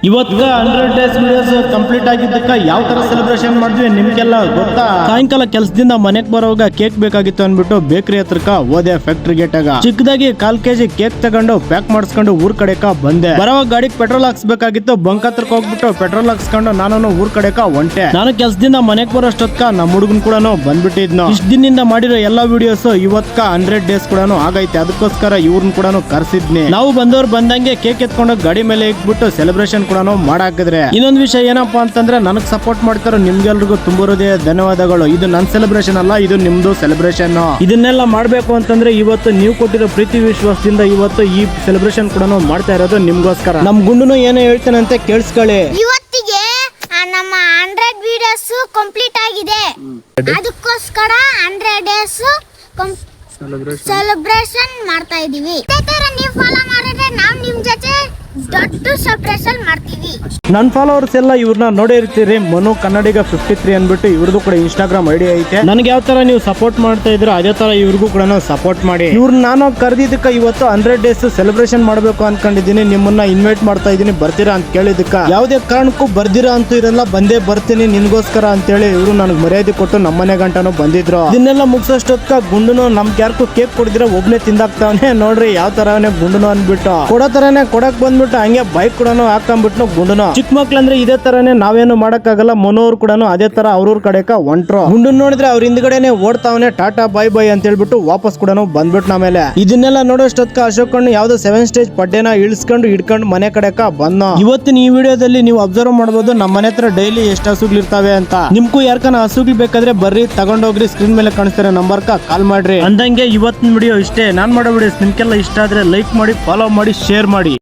ಇವತ್ತು 100 days videos complete ಆಗಿದ್ದಕ್ಕ ಯಾವ ತರ ಸೆಲೆಬ್ರೇಷನ್ ಮಾಡಿದ್ವಿ ನಿಮ್ಗೆಲ್ಲ ಗೊತ್ತಾ? ಸಾಯಂಕಾಲ ಕೆಲಸದಿಂದ ಮನೆಗೆ ಬರೋವಾಗ ಕೇಕ್ ಬೇಕಾಗಿತ್ತು ಅನ್ಬಿಟ್ಟು ಬೇಕರಿ ಹತ್ರಕ್ಕ ಹೋದೆ ಫ್ಯಾಕ್ಟರಿ ಗೇಟಾಗ. ಚಿಕ್ಕದಾಗಿ 1/4 kg ಕೇಕ್ ತಗೊಂಡು ಪ್ಯಾಕ್ ಮಾಡಿಸ್ಕೊಂಡು ಊರ್ ಕಡೆಕ ಬಂದೆ. ಬರೋವಾಗ ಗಾಡಿಗೆ ಪೆಟ್ರೋಲ್ ಹಾಕ್ಸ್ಬೇಕಾಗಿತ್ತು. ಬಂಕ್ ಹತ್ರಕ್ಕೆ ಹೋಗ್ಬಿಟ್ಟು ಪೆಟ್ರೋಲ್ ಹಾಕ್ಸ್ಕೊಂಡು ನಾನು ಊರ್ ಕಡೆಕ ಹೊಂಟೆ. ನಾನು ಕೆಲಸದಿಂದ ಮನೆಗೆ ಬರೋಷ್ಟೊತ್ಕ ನಮ್ಮ ಹುಡುಗನ್ ಕೂಡ ಬಂದ್ಬಿಟ್ಟಿದ್ನು. ಇಷ್ಟ ದಿನದಿಂದ ಮಾಡಿರೋ ಎಲ್ಲಾ ವಿಡಿಯೋಸ್ ಇವತ್ಕ 100 ಡೇಸ್ ಕೂಡ ಆಗೈತೆ. ಅದಕ್ಕೋಸ್ಕರ ಇವ್ರನ್ನ ಕೂಡ ಕರ್ಸಿದ್ನಿ. ನಾವು ಬಂದವ್ರು ಬಂದಂಗೆ ಕೇಕ್ ಎತ್ಕೊಂಡು ಗಾಡಿ ಮೇಲೆ ಇಟ್ಬಿಟ್ಟು ಸೆಲೆಬ್ರೇಷನ್ ಕೂಡ ಮಾಡಾಕಿದ್ರೆ. ಇನ್ನೊಂದು ವಿಷಯ ಏನಪ್ಪಾ ಅಂತಂದ್ರೆ ನನಗ್ ಸಪೋರ್ಟ್ ಮಾಡ್ತಾರೋ ನಿಮ್ಗೆಲ್ರಿಗೂ ತುಂಬ ಹೃದಯ ಧನ್ಯವಾದಗಳು. ಇದು ನನ್ನ ಸೆಲೆಬ್ರೇಷನ್ ಅಲ್ಲ, ಇದು ನಿಮ್ದು ಸೆಲೆಬ್ರೇಷನ್. ಇದನ್ನೆಲ್ಲ ಮಾಡ್ಬೇಕು ಅಂತಂದ್ರೆ ಇವತ್ತು ನೀವು ಕೊಟ್ಟಿರೋ ಪ್ರೀತಿ ವಿಶ್ವಾಸದಿಂದ ಇವತ್ತು ಈ ಸೆಲೆಬ್ರೇಷನ್ ಕೂಡ ಮಾಡ್ತಾ ಇರೋದು ನಿಮ್ಗೋಸ್ಕರ. ನಮ್ ಗುಂಡುನು ಏನೋ ಹೇಳ್ತಾನಂತೆ ಕೇಳಿಸ್ಕೊಳ್ಳಿ. ಇವತ್ತಿಗೆ ನಮ್ಮ 100 ವಿಡಿಯೋಸ್ ಕಂಪ್ಲೀಟ್ ಆಗಿದೆ. ಅದಕ್ಕೋಸ್ಕರ 100 ಡೇಸ್ ಸೆಲೆಬ್ರೇಷನ್ ಮಾಡ್ತಾ ಇದೀವಿ. ನೀವು ಫಾಲೋ ಮಾಡಿದ್ರೆ ನಾವು ನಿಮ್ ಜೊತೆ ದೊಡ್ಡ ಸೆಲೆಬ್ರೇಷನ್ ಮಾಡ್ತೀವಿ. ನನ್ನ ಫಾಲೋವರ್ಸ್ ಎಲ್ಲ ಇವ್ರನ್ನ ನೋಡೇ ಇರ್ತೀರಿ. ಮನು ಕನ್ನಡಿಗ 53 ಅನ್ಬಿಟ್ಟು ಇವ್ರದ್ದು ಕೂಡ ಇನ್ಸ್ಟಾಗ್ರಾಮ್ ಐಡಿ ಐತೆ. ನನಗೆ ಯಾವ ತರ ನೀವು ಸಪೋರ್ಟ್ ಮಾಡ್ತಾ ಇದ್ರು ಅದೇ ತರ ಇವ್ರಿಗೂ ಕೂಡ ಸಪೋರ್ಟ್ ಮಾಡಿ. ಇವ್ರನ್ನ ನಾನು ಕರೆದಿದ್ದಕ್ಕ ಇವತ್ತು 100 ಡೇಸ್ ಸೆಲೆಬ್ರೇಷನ್ ಮಾಡಬೇಕು ಅನ್ಕೊಂಡಿದ್ದೀನಿ. ನಿಮ್ಮನ್ನ ಇನ್ವೈಟ್ ಮಾಡ್ತಾ ಇದೀನಿ, ಬರ್ತೀರಾ ಅಂತ ಕೇಳಿದಕ್ಕ ಯಾವುದೇ ಕಾರಣಕ್ಕೂ ಬರ್ದಿರಾ ಅಂತೂ ಇರಲ್ಲ, ಬಂದೇ ಬರ್ತೀನಿ ನಿನ್ಗೋಸ್ಕರ ಅಂತೇಳಿ ಇವ್ರು ನನಗೆ ಮರ್ಯಾದೆ ಕೊಟ್ಟು ನಮ್ಮನೆ ಗಂಟನೂ ಬಂದಿದ್ರು. ಇದನ್ನೆಲ್ಲ ಮುಗಿಸೋಷ್ಟೊತ್ಕ ಗುಂಡುನು ನಮ್ಗೆ ಯಾರ್ಗೂ ಕೇಕ್ ಕೊಡಿದ್ರೆ ಒಬ್ನೇ ತಿಂದಾಕ್ತಾವನೆ. ನೋಡ್ರಿ ಯಾವ ತರನೇ ಗುಂಡುನು ಅನ್ಬಿಟ್ಟು ಕೊಡೋ ತರನೇ ಕೊಡಕ್ ಬಂದ್ಬಿಟ್ಟು ಹಂಗೆ ಬೈಕ್ ಕೂಡ ಹಾಕೊಂಡ್ಬಿಟ್ಟು ಗುಂಡುನು. ಚಿಕ್ಕ ಮಕ್ಳಂದ್ರೆ ಇದೇ ತರನೇ ನಾವೇನು ಮಾಡಕ್ಕಾಗಲ್ಲ. ಮನೋರು ಕೂಡ ಅದೇ ತರ ಅವ್ರವ್ರ ಕಡೆಕ ಹೊಂಟ್ರು. ಗುಂಡು ನೋಡಿದ್ರೆ ಅವ್ರ ಹಿಂದ್ಗಡೆನೆ ಓಡ್ತಾವನೆ ಟಾಟಾ ಬೈ ಬೈ ಅಂತ ಹೇಳ್ಬಿಟ್ಟು ವಾಪಸ್ ಕೂಡ ಬಂದ್ಬಿಟ್ಟು ಆಮೇಲೆ ಇದನ್ನೆಲ್ಲ ನೋಡೋಷ್ಟೊತ್ಕ ಅಶೋಕಣ್ಣು ಯಾವ್ದೋ 7 ಸ್ಟೇಜ್ ಪಡ್ಡೆನ ಇಳಿಸ್ಕೊಂಡು ಹಿಡ್ಕೊಂಡು ಮನೆ ಕಡೆಕ ಬಂದ. ಇವತ್ತಿನ ಈ ವಿಡಿಯೋದಲ್ಲಿ ನೀವು ಅಬ್ಸರ್ವ್ ಮಾಡಬಹುದು ನಮ್ಮ ಮನೆ ಹತ್ರ ಡೈಲಿ ಎಷ್ಟು ಹಸುಗಳಿರ್ತಾವೆ ಅಂತ. ನಿಮ್ಗೂ ಯಾರ್ಕನ ಹಸುಗಳು ಬೇಕಾದ್ರೆ ಬರ್ರಿ ತಗೊಂಡೋಗ್ರಿ, ಸ್ಕ್ರೀನ್ ಮೇಲೆ ಕಾಣಿಸ್ತಾರೆ ನಂಬರ್ಕ ಕಾಲ್ ಮಾಡ್ರಿ. ಅಂದಂಗೆ ಇವತ್ತಿನ ವಿಡಿಯೋ ಇಷ್ಟೇ. ನಾನ್ ಮಾಡೋ ವಿಡಿಯೋಸ್ ನಿಮ್ಗೆಲ್ಲ ಇಷ್ಟ ಆದ್ರೆ ಲೈಕ್ ಮಾಡಿ, ಫಾಲೋ ಮಾಡಿ, ಶೇರ್ ಮಾಡಿ.